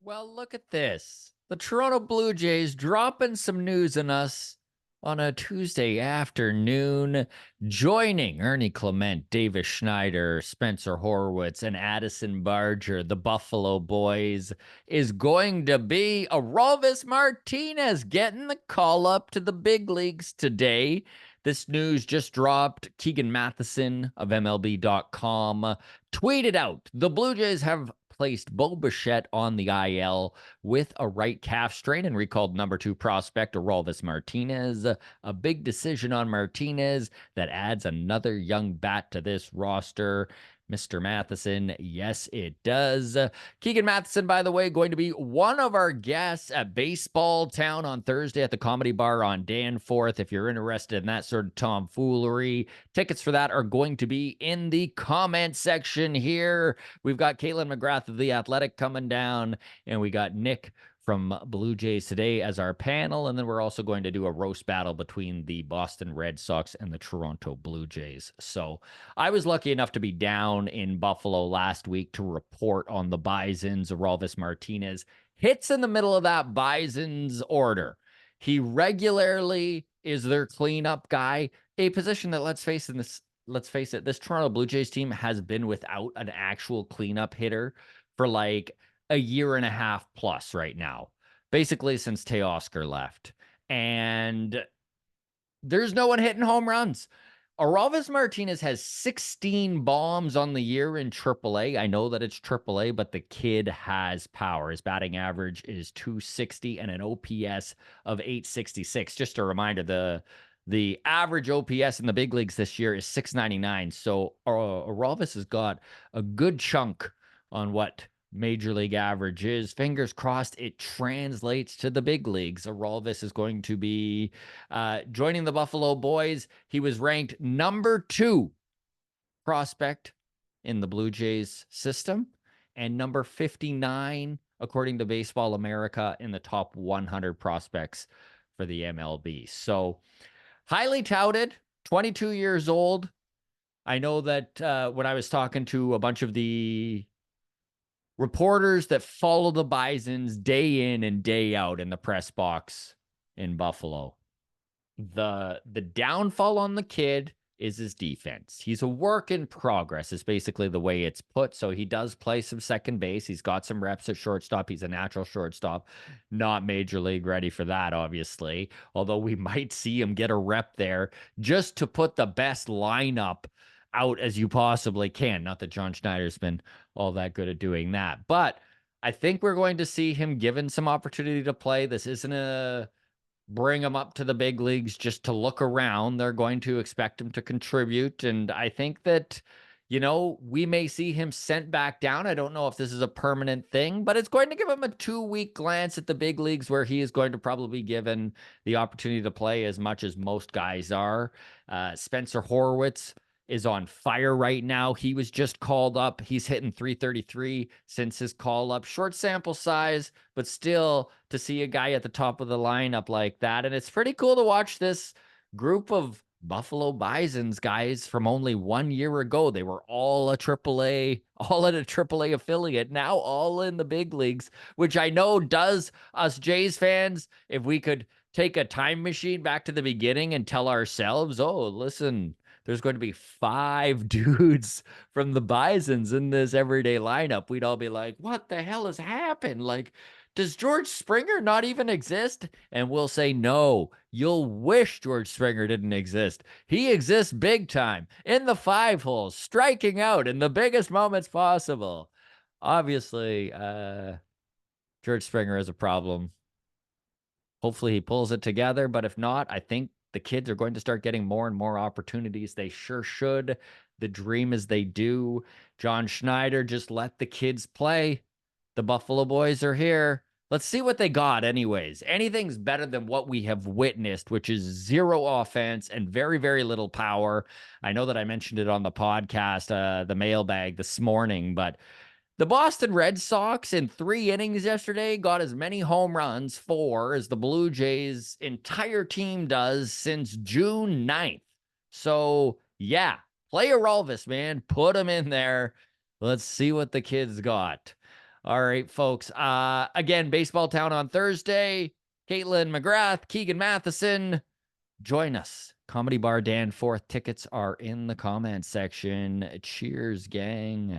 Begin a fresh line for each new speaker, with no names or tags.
Well, look at this. The Toronto Blue Jays dropping some news on us on a Tuesday afternoon, joining Ernie Clement, Davis Schneider, Spencer Horwitz, and Addison Barger, the Buffalo Boys, is going to be Orelvis Martinez getting the call up to the big leagues today. This news just dropped. Keegan Matheson of MLB.com tweeted out the Blue Jays have placed Bo Bichette on the IL with a right calf strain and recalled number 2 prospect Orelvis Martinez. A big decision on Martinez that adds another young bat to this roster. Mr. Matheson, yes, it does. Keegan Matheson, by the way, going to be one of our guests at Baseball Town on Thursday at the Comedy Bar on Danforth. If you're interested in that sort of tomfoolery, tickets for that are going to be in the comment section here. We've got Caitlin McGrath of The Athletic coming down, and we got Nick from Blue Jays Today as our panel. And then we're also going to do a roast battle between the Boston Red Sox and the Toronto Blue Jays. So I was lucky enough to be down in Buffalo last week to report on the Bisons. Orelvis Martinez hits in the middle of that Bisons order. He regularly is their cleanup guy, a position that, let's face it, this Toronto Blue Jays team has been without an actual cleanup hitter for like a year and a half plus right now, basically since Teoscar left. And there's no one hitting home runs. Orelvis Martinez has 16 bombs on the year in AAA. I know that it's AAA, but the kid has power. His batting average is 260 and an OPS of 866. Just a reminder, the average OPS in the big leagues this year is 699. So Orelvis has got a good chunk on what major league average is. Fingers crossed it translates to the big leagues. Orelvis is going to be joining the Buffalo Boys. He was ranked number 2 prospect in the Blue Jays system and number 59 according to Baseball America in the top 100 prospects for the MLB. So highly touted, 22 years old. I know that when I was talking to a bunch of the reporters that follow the Bisons day in and day out in the press box in Buffalo, the downfall on the kid is his defense. He's a work in progress, is basically the way it's put. So he does play some second base. He's got some reps at shortstop. He's a natural shortstop, not major league ready for that, obviously. Although we might see him get a rep there just to put the best lineup out as you possibly can. Not that John Schneider's been all that good at doing that, but I think we're going to see him given some opportunity to play. This isn't a bring him up to the big leagues just to look around. They're going to expect him to contribute. And I think that, we may see him sent back down. I don't know if this is a permanent thing, but it's going to give him a 2-week glance at the big leagues where he is going to probably be given the opportunity to play as much as most guys are. Spencer Horwitz is on fire right now. He was just called up. He's hitting 333 since his call up. Short sample size, but still to see a guy at the top of the lineup like that. And it's pretty cool to watch this group of Buffalo Bisons guys from only 1 year ago. They were all at a AAA affiliate, now all in the big leagues, which I know does us Jays fans, if we could take a time machine back to the beginning and tell ourselves, oh, listen, there's going to be 5 dudes from the Bisons in this everyday lineup, we'd all be like, what the hell has happened? Like, does George Springer not even exist? And we'll say, no, you'll wish George Springer didn't exist. He exists big time in the 5 holes, striking out in the biggest moments possible. Obviously, George Springer is a problem. Hopefully he pulls it together, but if not, I think the kids are going to start getting more and more opportunities. They sure should. The dream is they do. John Schneider, just let the kids play. The Buffalo Boys are here. Let's see what they got anyways. Anything's better than what we have witnessed, which is zero offense and very, very little power. I know that I mentioned it on the podcast, the mailbag this morning, but the Boston Red Sox in 3 innings yesterday got as many home runs, 4, as the Blue Jays' entire team does since June 9th. So, yeah, play Orelvis, man. Put him in there. Let's see what the kids got. All right, folks. Again, Baseball Town on Thursday. Caitlin McGrath, Keegan Matheson. Join us. Comedy Bar Danforth tickets are in the comments section. Cheers, gang.